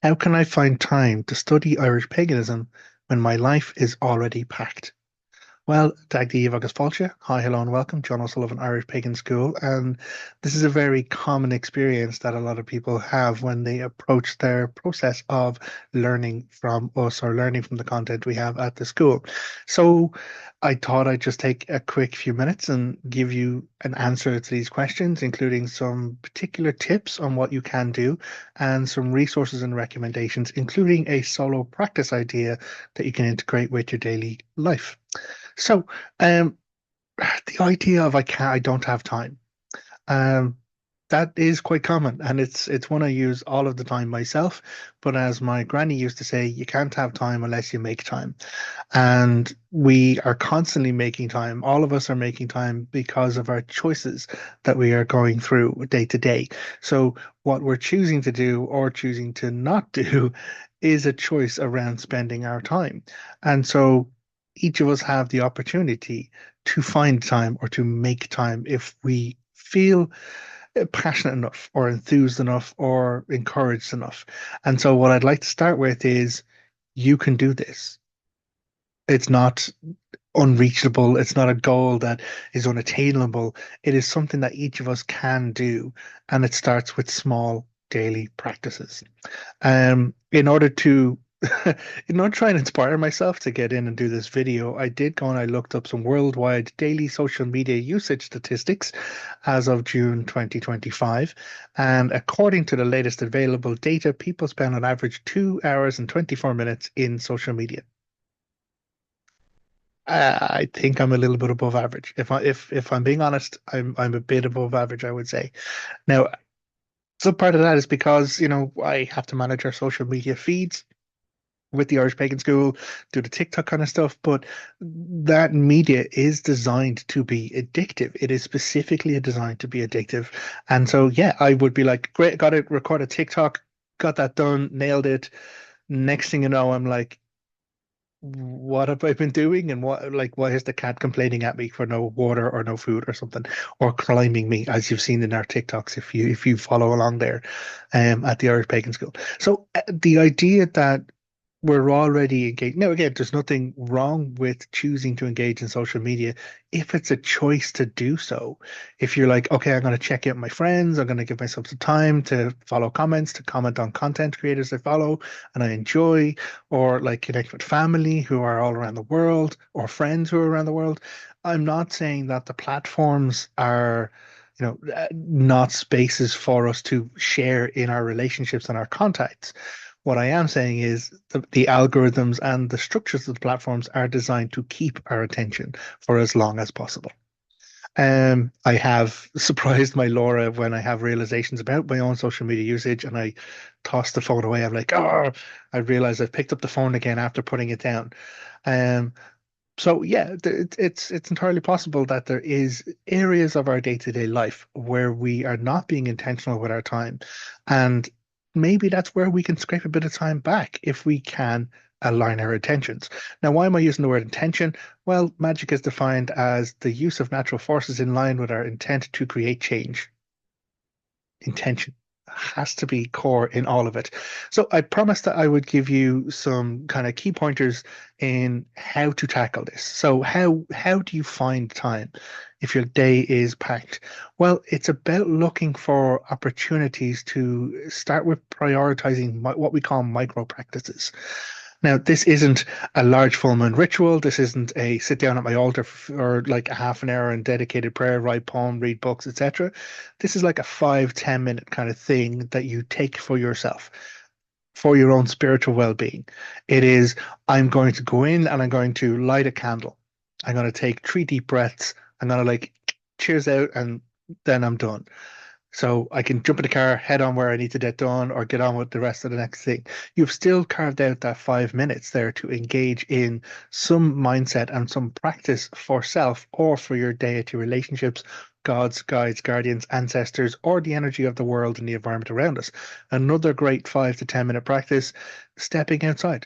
How can I find time to study Irish paganism when my life is already packed? Well, Dagdi agus Fáilte. Hi, hello, and welcome. Jon O'Sullivan, Irish Pagan School. And this is a very common experience that a lot of people have when they approach their process of learning from us or learning from the content we have at the school. So I thought I'd just take a quick few minutes and give you an answer to these questions, including some particular tips on what you can do and some resources and recommendations, including a solo practice idea that you can integrate with your daily life. So, the idea of I don't have time, um, that is quite common, and it's one I use all of the time myself. But as my granny used to say, you can't have time unless you make time, and we are constantly making time. All of us are making time because of our choices that we are going through day to day. So, what we're choosing to do or choosing to not do is a choice around spending our time, and so each of us have the opportunity to find time or to make time if we feel passionate enough or enthused enough or encouraged enough. And so, what I'd like to start with is you can do this. It's not unreachable. It's not a goal that is unattainable. It is something that each of us can do. And it starts with small daily practices. In order to try and inspire myself to get in and do this video, I did go and I looked up some worldwide daily social media usage statistics as of June 2025. And according to the latest available data, people spend on average 2 hours and 24 minutes in social media. I think I'm a little bit above average. If I'm being honest, I'm a bit above average, I would say. Now, some part of that is because, I have to manage our social media feeds with the Irish Pagan School, do the TikTok kind of stuff, but that media is designed to be addictive. It is specifically designed to be addictive. And so, yeah, I would be like, great, got to record a TikTok, got that done, nailed it. Next thing you know, I'm like, what have I been doing? And why is the cat complaining at me for no water or no food or something, or climbing me, as you've seen in our TikToks if you follow along there, at the Irish Pagan School. So the idea that we're already engaged. Now, again, there's nothing wrong with choosing to engage in social media if it's a choice to do so. If you're like, okay, I'm going to check out my friends, I'm going to give myself some time to follow comments, to comment on content creators I follow and I enjoy, or like connect with family who are all around the world, or friends who are around the world. I'm not saying that the platforms are not spaces for us to share in our relationships and our contacts. What I am saying is the algorithms and the structures of the platforms are designed to keep our attention for as long as possible. I have surprised my Laura when I have realizations about my own social media usage and I toss the phone away. I'm like, oh, I realize I've picked up the phone again after putting it down. Um, so yeah, it's entirely possible that there is areas of our day-to-day life where we are not being intentional with our time, and maybe that's where we can scrape a bit of time back if we can align our intentions. Now, why am I using the word intention? Well, magic is defined as the use of natural forces in line with our intent to create change. Intention has to be core in all of it. So I promised that I would give you some kind of key pointers in how to tackle this. So how do you find time if your day is packed? Well, it's about looking for opportunities to start with prioritizing what we call micro practices. Now, this isn't a large full moon ritual. This isn't a sit down at my altar or like a half an hour in dedicated prayer, write poem, read books, etc. This is like a 5, 10 minute kind of thing that you take for yourself, for your own spiritual well-being. It is, I'm going to go in and I'm going to light a candle. I'm going to take 3 deep breaths. I'm going to like cheers out and then I'm done. So I can jump in the car, head on where I need to get done, or get on with the rest of the next thing. You've still carved out that 5 minutes there to engage in some mindset and some practice for self or for your deity relationships, gods, guides, guardians, ancestors, or the energy of the world and the environment around us. Another great 5 to 10 minute practice, stepping outside.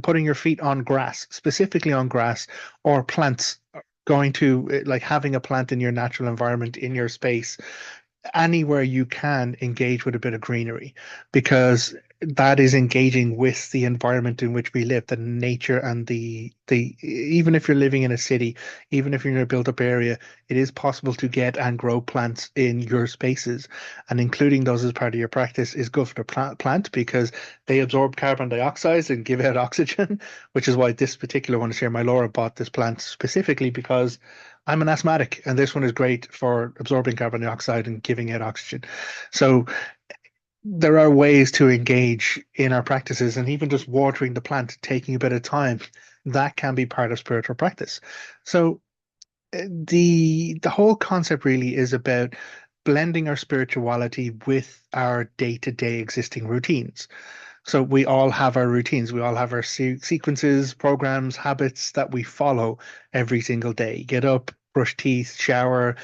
Putting your feet on grass, specifically on grass or plants, going to like having a plant in your natural environment in your space, anywhere you can engage with a bit of greenery, because that is engaging with the environment in which we live, the nature and the even if you're living in a city, even if you're in a built up area, it is possible to get and grow plants in your spaces, and including those as part of your practice is good for the plant because they absorb carbon dioxide and give out oxygen, which is why this particular one is here. My Laura bought this plant specifically because I'm an asthmatic, and this one is great for absorbing carbon dioxide and giving out oxygen. So there are ways to engage in our practices, and even just watering the plant, taking a bit of time, that can be part of spiritual practice. So the whole concept really is about blending our spirituality with our day-to-day existing routines. So we all have our routines. We all have our sequences, programs, habits that we follow every single day. Get up, brush teeth, shower,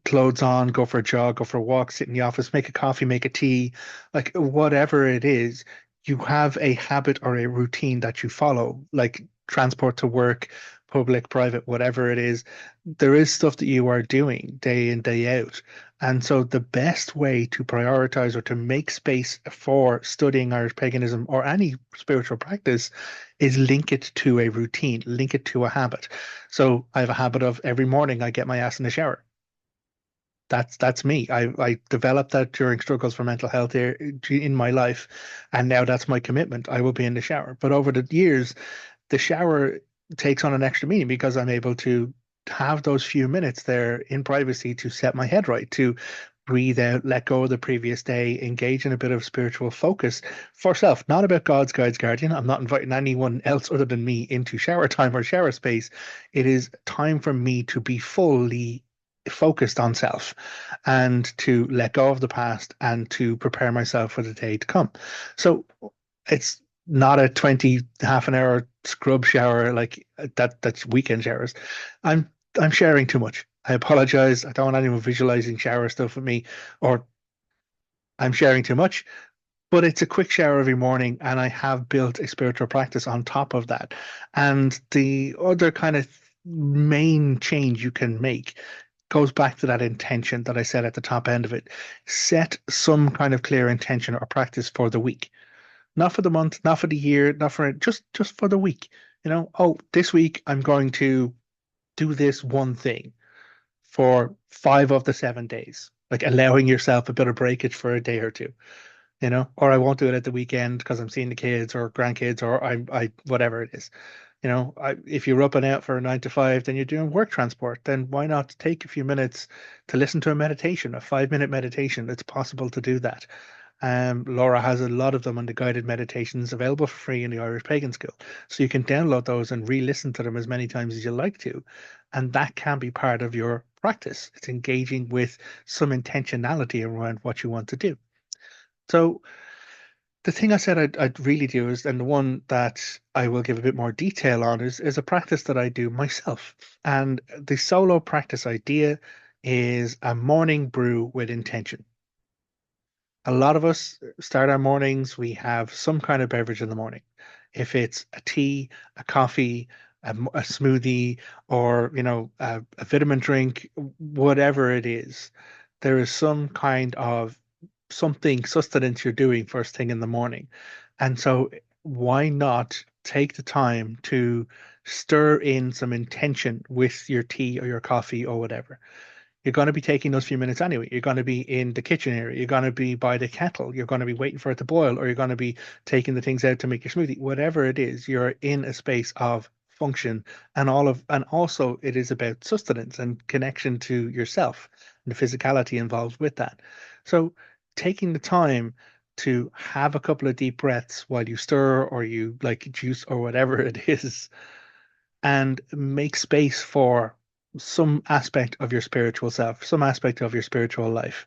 clothes on, go for a jog, go for a walk, sit in the office, make a coffee, make a tea, like whatever it is, you have a habit or a routine that you follow, like transport to work, public, private, whatever it is. There is stuff that you are doing day in, day out. And so the best way to prioritize or to make space for studying Irish paganism or any spiritual practice is link it to a routine, link it to a habit. So I have a habit of every morning I get my ass in the shower. That's me. I developed that during struggles for mental health here in my life, and now that's my commitment. I will be in the shower. But over the years, the shower takes on an extra meaning because I'm able to have those few minutes there in privacy to set my head right, to breathe out, let go of the previous day, engage in a bit of spiritual focus for self, not about God's guide's guardian. I'm not inviting anyone else other than me into shower time or shower space. It is time for me to be fully focused on self and to let go of the past and to prepare myself for the day to come. So it's not a 20 half an hour scrub shower like that's weekend showers. I'm I'm sharing too much. I apologize. I don't want anyone visualizing shower stuff with me, or I'm sharing too much. But it's a quick shower every morning, and I have built a spiritual practice on top of that. And the other kind of main change you can make goes back to that intention that I said at the top end of it. Set some kind of clear intention or practice for the week, not for the month, not for the year, not for just for the week. Oh, this week I'm going to do this one thing for 5 of the 7 days, like allowing yourself a bit of breakage for a day or two, or I won't do it at the weekend because I'm seeing the kids or grandkids or I whatever it is. If you're up and out for a 9 to 5, then you're doing work transport. Then why not take a few minutes to listen to a meditation, a 5 minute meditation? It's possible to do that. Laura has a lot of them on the guided meditations available for free in the Irish Pagan School. So you can download those and re-listen to them as many times as you like to. And that can be part of your practice. It's engaging with some intentionality around what you want to do. So the thing I said I'd really do is, and the one that I will give a bit more detail on is a practice that I do myself. And the solo practice idea is a morning brew with intention. A lot of us start our mornings, we have some kind of beverage in the morning. If it's a tea, a coffee, a smoothie, or a vitamin drink, whatever it is, there is some kind of something sustenance you're doing first thing in the morning. And so why not take the time to stir in some intention with your tea or your coffee or whatever? You're going to be taking those few minutes anyway. You're going to be in the kitchen area. You're going to be by the kettle. You're going to be waiting for it to boil, or you're going to be taking the things out to make your smoothie. Whatever it is, you're in a space of function, and also it is about sustenance and connection to yourself and the physicality involved with that. So taking the time to have a couple of deep breaths while you stir or you like juice or whatever it is, and make space for some aspect of your spiritual self, some aspect of your spiritual life,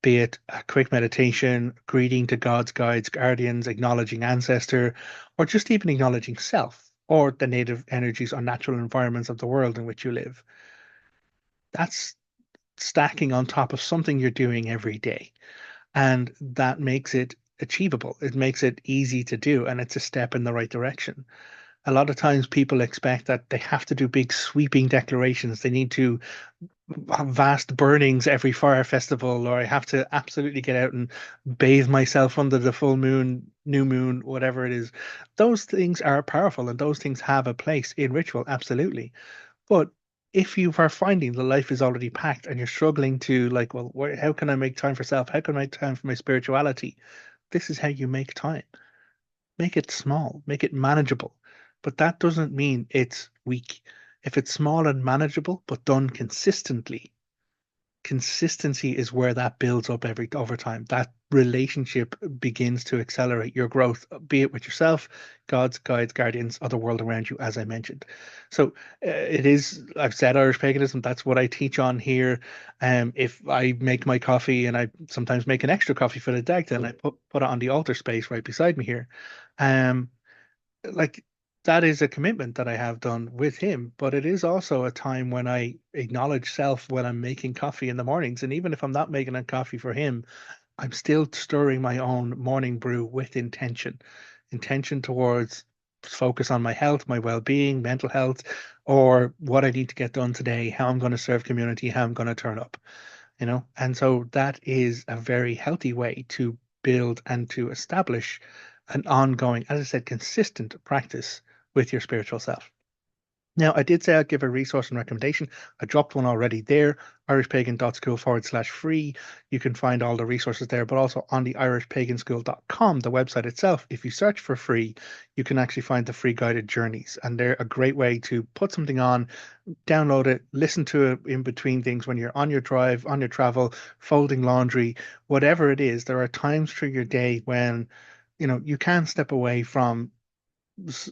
be it a quick meditation, greeting to God's guides, guardians, acknowledging ancestor, or just even acknowledging self or the native energies or natural environments of the world in which you live. That's stacking on top of something you're doing every day. And that makes it achievable. It makes it easy to do, and it's a step in the right direction. A lot of times people expect that they have to do big sweeping declarations. They need to vast burnings every fire festival, or I have to absolutely get out and bathe myself under the full moon, new moon, whatever it is. Those things are powerful and those things have a place in ritual, absolutely. But if you are finding the life is already packed and you're struggling to like, well, how can I make time for self? How can I make time for my spirituality? This is how you make time. Make it small, make it manageable. But that doesn't mean it's weak. If it's small and manageable, but done consistently, consistency is where that builds up every over time. That relationship begins to accelerate your growth, be it with yourself, gods, guides, guardians, or the world around you, as I mentioned. So it is, I've said Irish paganism, that's what I teach on here. If I make my coffee and I sometimes make an extra coffee for the deck, then I put it on the altar space right beside me here. Um, like that is a commitment that I have done with him, but it is also a time when I acknowledge self when I'm making coffee in the mornings. And even if I'm not making a coffee for him, I'm still stirring my own morning brew with intention, intention towards focus on my health, my well-being, mental health, or what I need to get done today, how I'm going to serve community, how I'm going to turn up, you know? And so that is a very healthy way to build and to establish an ongoing, as I said, consistent practice with your spiritual self. Now, I did say I'd give a resource and recommendation. I dropped one already there, irishpagan.school/free. You can find all the resources there, but also on the irishpaganschool.com, the website itself. If you search for free, you can actually find the free guided journeys, and they're a great way to put something on, download it, listen to it in between things when you're on your drive, on your travel, folding laundry, whatever it is. There are times through your day when you can step away from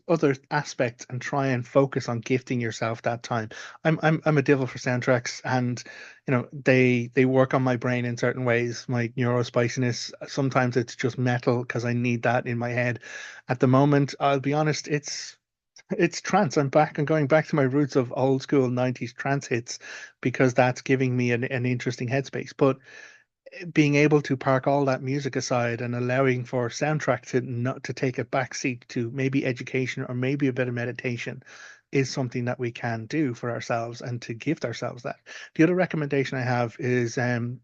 other aspects and try and focus on gifting yourself that time. I'm a devil for soundtracks, and they work on my brain in certain ways. My neurospiciness, sometimes it's just metal because I need that in my head. At the moment, I'll be honest, it's trance. I'm back and going back to my roots of old school 90s trance hits because that's giving me an interesting headspace. But being able to park all that music aside and allowing for soundtrack to not to take a back seat to maybe education or maybe a bit of meditation is something that we can do for ourselves and to gift ourselves that. The other recommendation I have is a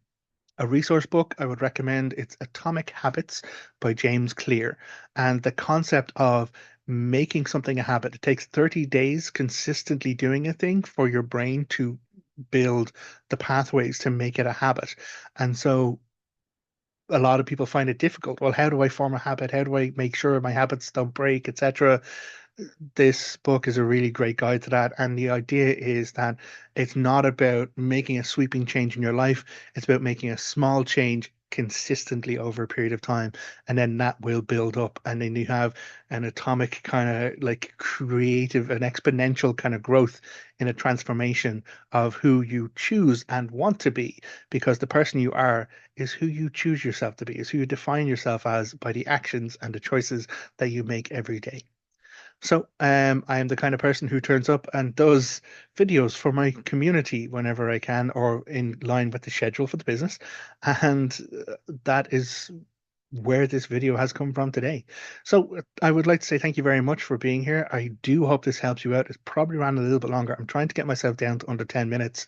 resource book I would recommend. It's Atomic Habits by James Clear. And the concept of making something a habit, it takes 30 days consistently doing a thing for your brain to build the pathways to make it a habit. And so a lot of people find it difficult. Well, how do I form a habit? How do I make sure my habits don't break, etc.? This book is a really great guide to that. And the idea is that it's not about making a sweeping change in your life, it's about making a small change consistently over a period of time. And then that will build up. And then you have an atomic kind of like creative, an exponential kind of growth in a transformation of who you choose and want to be. Because the person you are is who you choose yourself to be, is who you define yourself as by the actions and the choices that you make every day. So, I am the kind of person who turns up and does videos for my community whenever I can, or in line with the schedule for the business. And that is where this video has come from today. So, I would like to say thank you very much for being here. I do hope this helps you out. It's probably ran a little bit longer. I'm trying to get myself down to under 10 minutes.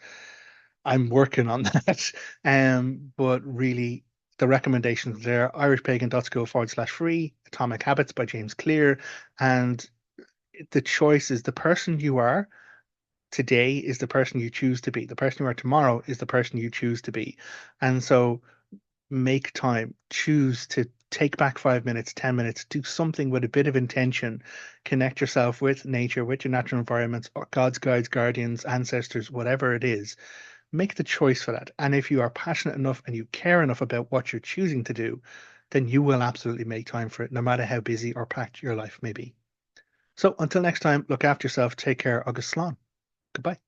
I'm working on that. But really, the recommendations there, irishpagan.school/free, Atomic Habits by James Clear, and the choice is the person you are today is the person you choose to be. The person you are tomorrow is the person you choose to be. And so make time, choose to take back 5 minutes, 10 minutes, do something with a bit of intention, connect yourself with nature, with your natural environments, or God's guides, guardians, ancestors, whatever it is. Make the choice for that. And if you are passionate enough and you care enough about what you're choosing to do, then you will absolutely make time for it, no matter how busy or packed your life may be. So until next time, look after yourself, take care, August Slán. Goodbye.